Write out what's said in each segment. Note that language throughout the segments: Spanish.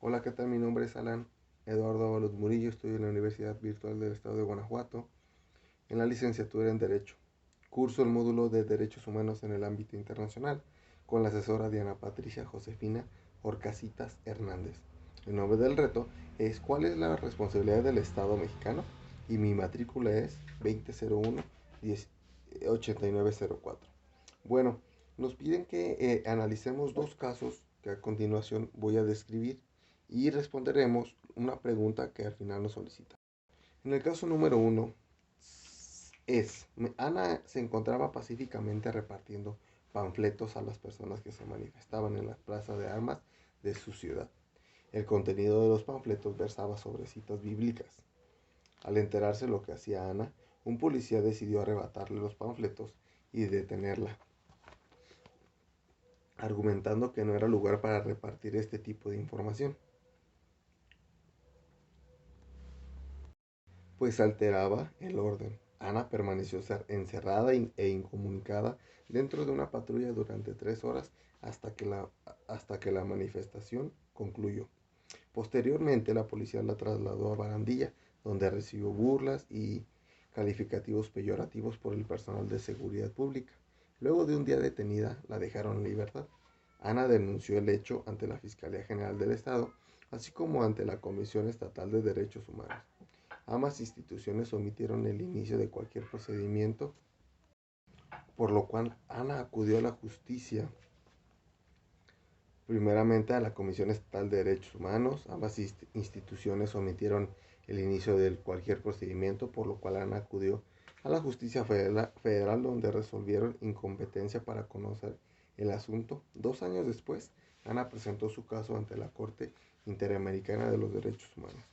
Hola, ¿qué tal? Mi nombre es Alan Eduardo Ábalos Murillo, estudio en la Universidad Virtual del Estado de Guanajuato, en la licenciatura en Derecho. Curso el módulo de Derechos Humanos en el ámbito internacional, con la asesora Diana Patricia Josefina Orcasitas Hernández. El nombre del reto es ¿cuál es la responsabilidad del Estado mexicano? Y mi matrícula es 2001-8904. Bueno, nos piden que analicemos dos casos que a continuación voy a describir y responderemos una pregunta que al final nos solicita. En el caso número uno Ana se encontraba pacíficamente repartiendo panfletos a las personas que se manifestaban en la plaza de armas de su ciudad. El contenido de los panfletos versaba sobre citas bíblicas. Al enterarse lo que hacía Ana, un policía decidió arrebatarle los panfletos y detenerla, argumentando que no era lugar para repartir este tipo de información, pues alteraba el orden. Ana permaneció encerrada e incomunicada dentro de una patrulla durante 3 horas hasta que la manifestación concluyó. Posteriormente, la policía la trasladó a Barandilla, donde recibió burlas y calificativos peyorativos por el personal de seguridad pública. Luego de un día detenida, la dejaron en libertad. Ana denunció el hecho ante la Fiscalía General del Estado, así como ante la Comisión Estatal de Derechos Humanos. Ambas instituciones omitieron el inicio de cualquier procedimiento, por lo cual Ana acudió a la justicia, primeramente a la Comisión Estatal de Derechos Humanos. Ambas instituciones omitieron el inicio de cualquier procedimiento, por lo cual Ana acudió a la justicia federal, donde resolvieron incompetencia para conocer el asunto. 2 años después, Ana presentó su caso ante la Corte Interamericana de los Derechos Humanos.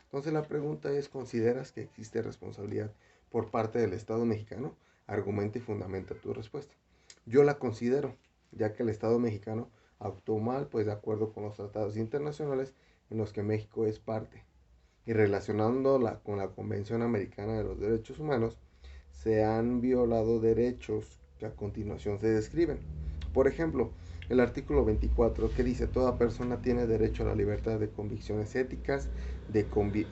Entonces la pregunta es, ¿consideras que existe responsabilidad por parte del Estado mexicano? Argumenta y fundamenta tu respuesta. Yo la considero, ya que el Estado mexicano actuó mal, pues de acuerdo con los tratados internacionales en los que México es parte, y relacionándola con la Convención Americana de los Derechos Humanos, se han violado derechos que a continuación se describen. Por ejemplo, el artículo 24 que dice toda persona tiene derecho a la libertad de convicciones éticas, de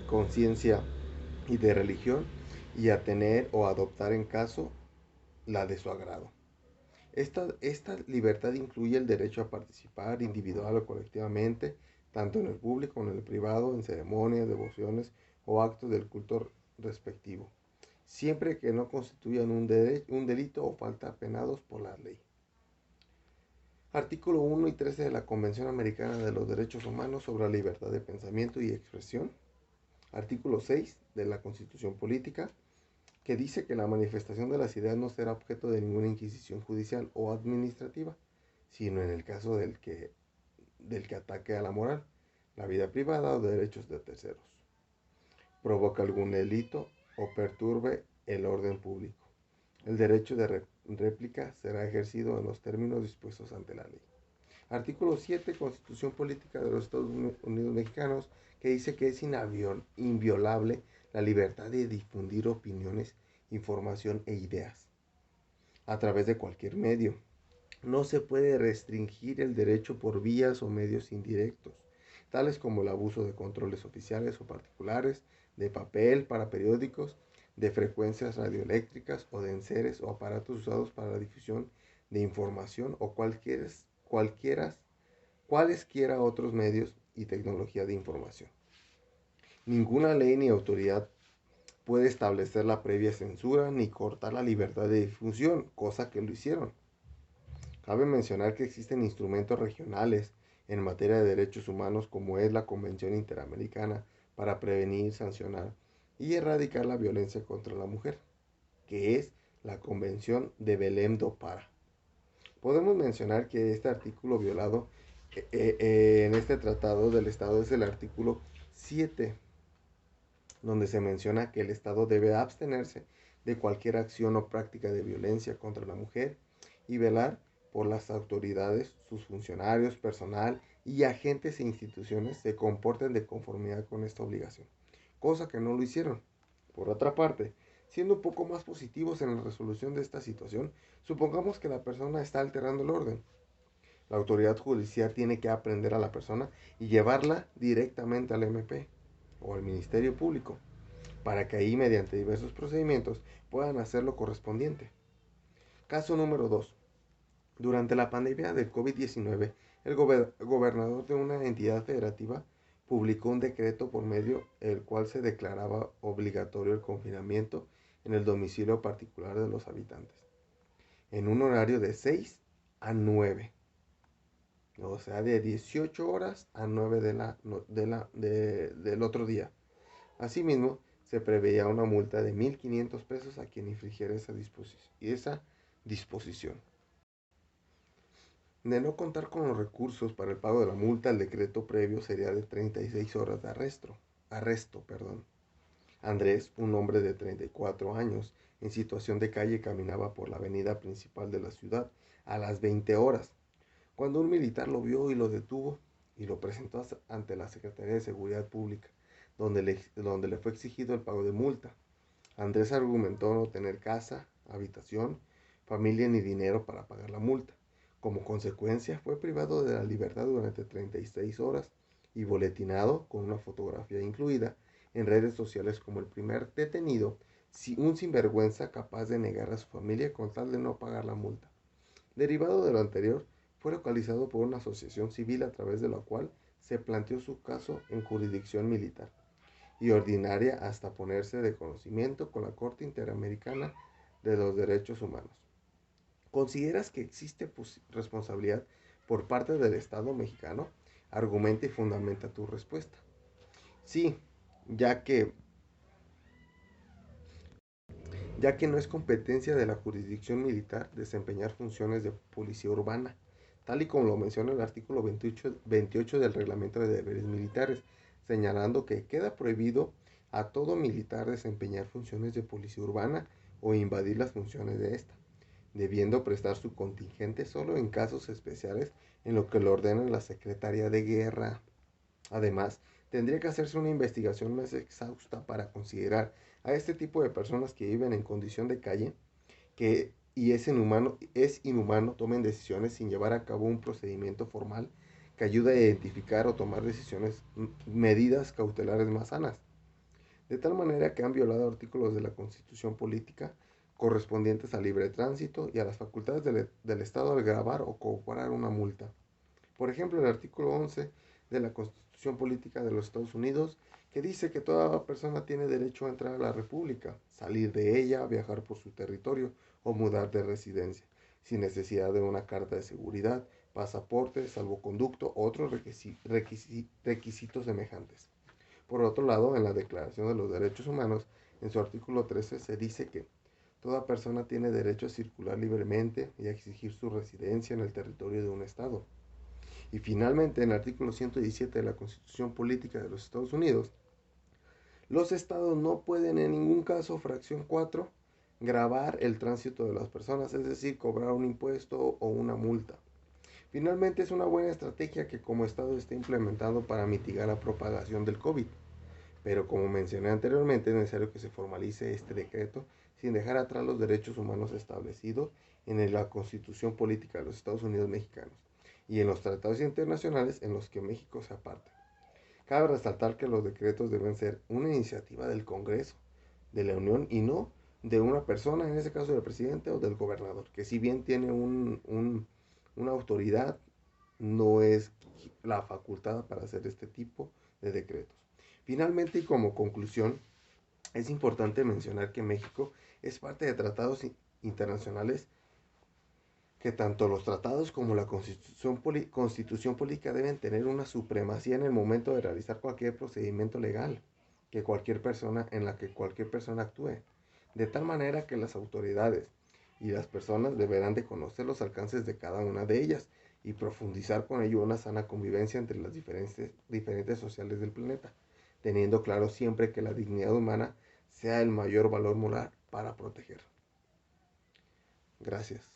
conciencia y de religión, y a tener o adoptar en caso la de su agrado. Esta libertad incluye el derecho a participar individual o colectivamente, tanto en el público como en el privado, en ceremonias, devociones o actos del culto respectivo, siempre que no constituyan un delito o falta penados por la ley. Artículo 1 y 13 de la Convención Americana de los Derechos Humanos sobre la libertad de pensamiento y expresión. Artículo 6 de la Constitución Política, que dice que la manifestación de las ideas no será objeto de ninguna inquisición judicial o administrativa, sino en el caso del que ataque a la moral, la vida privada o derechos de terceros, provoca algún delito o perturbe el orden público. El derecho de réplica será ejercido en los términos dispuestos ante la ley. Artículo 7, Constitución Política de los Estados Unidos Mexicanos, que dice que es inviolable la libertad de difundir opiniones, información e ideas a través de cualquier medio. No se puede restringir el derecho por vías o medios indirectos, tales como el abuso de controles oficiales o particulares, de papel para periódicos, de frecuencias radioeléctricas o de enseres o aparatos usados para la difusión de información o cualesquiera otros medios y tecnología de información. Ninguna ley ni autoridad puede establecer la previa censura ni cortar la libertad de difusión, cosa que lo hicieron. Cabe mencionar que existen instrumentos regionales en materia de derechos humanos, como es la Convención Interamericana para prevenir, sancionar y erradicar la violencia contra la mujer, que es la Convención de Belém do Pará. Podemos mencionar que este artículo violado en este tratado del Estado es el artículo 7, donde se menciona que el Estado debe abstenerse de cualquier acción o práctica de violencia contra la mujer y velar por las autoridades, sus funcionarios, personal y agentes e instituciones se comporten de conformidad con esta obligación, cosa que no lo hicieron. Por otra parte, siendo un poco más positivos en la resolución de esta situación, supongamos que la persona está alterando el orden. La autoridad judicial tiene que aprender a la persona y llevarla directamente al MP o al Ministerio Público, para que ahí, mediante diversos procedimientos, puedan hacer lo correspondiente. Caso número 2. Durante la pandemia del COVID-19, el gobernador de una entidad federativa publicó un decreto por medio del cual se declaraba obligatorio el confinamiento en el domicilio particular de los habitantes, en un horario de 6 a 9, o sea, de 18 horas a 9 del otro día. Asimismo, se preveía una multa de 1.500 pesos a quien infringiera esa disposición. De no contar con los recursos para el pago de la multa, el decreto previo sería de 36 horas de arresto. Andrés, un hombre de 34 años, en situación de calle, caminaba por la avenida principal de la ciudad a las 20 horas, cuando un militar lo vio y lo detuvo y lo presentó ante la Secretaría de Seguridad Pública, donde le fue exigido el pago de multa. Andrés argumentó no tener casa, habitación, familia ni dinero para pagar la multa. Como consecuencia, fue privado de la libertad durante 36 horas y boletinado, con una fotografía incluida, en redes sociales como el primer detenido, un sinvergüenza capaz de negar a su familia con tal de no pagar la multa. Derivado de lo anterior, fue localizado por una asociación civil a través de la cual se planteó su caso en jurisdicción militar y ordinaria hasta ponerse de conocimiento con la Corte Interamericana de los Derechos Humanos. ¿Consideras que existe responsabilidad por parte del Estado mexicano? Argumenta y fundamenta tu respuesta. Sí, ya que, ya que no es competencia de la jurisdicción militar desempeñar funciones de policía urbana, tal y como lo menciona el artículo 28 del Reglamento de Deberes Militares, señalando que queda prohibido a todo militar desempeñar funciones de policía urbana o invadir las funciones de esta, debiendo prestar su contingente solo en casos especiales en lo que lo ordena la Secretaría de Guerra. Además, tendría que hacerse una investigación más exhausta para considerar a este tipo de personas que viven en condición de calle y es inhumano tomen decisiones sin llevar a cabo un procedimiento formal que ayude a identificar o tomar medidas cautelares más sanas, de tal manera que han violado artículos de la Constitución Política correspondientes al libre tránsito y a las facultades del Estado al gravar o cobrar una multa. Por ejemplo, el artículo 11 de la Constitución Política de los Estados Unidos, que dice que toda persona tiene derecho a entrar a la República, salir de ella, viajar por su territorio o mudar de residencia, sin necesidad de una carta de seguridad, pasaporte, salvoconducto u otros requisitos semejantes. Por otro lado, en la Declaración de los Derechos Humanos, en su artículo 13, se dice que toda persona tiene derecho a circular libremente y a exigir su residencia en el territorio de un Estado. Y finalmente, en el artículo 117 de la Constitución Política de los Estados Unidos, los estados no pueden en ningún caso, fracción 4, gravar el tránsito de las personas, es decir, cobrar un impuesto o una multa. Finalmente, es una buena estrategia que como estado esté implementando para mitigar la propagación del COVID. Pero como mencioné anteriormente, es necesario que se formalice este decreto sin dejar atrás los derechos humanos establecidos en la Constitución Política de los Estados Unidos Mexicanos y en los tratados internacionales en los que México se aparta. Cabe resaltar que los decretos deben ser una iniciativa del Congreso de la Unión y no de una persona, en este caso del presidente o del gobernador, que si bien tiene una autoridad, no es la facultad para hacer este tipo de decretos. Finalmente, y como conclusión, es importante mencionar que México es parte de tratados internacionales, que tanto los tratados como la constitución política deben tener una supremacía en el momento de realizar cualquier procedimiento legal en la que cualquier persona actúe, de tal manera que las autoridades y las personas deberán de conocer los alcances de cada una de ellas y profundizar con ello una sana convivencia entre las diferentes sociales del planeta, teniendo claro siempre que la dignidad humana sea el mayor valor moral para proteger. Gracias.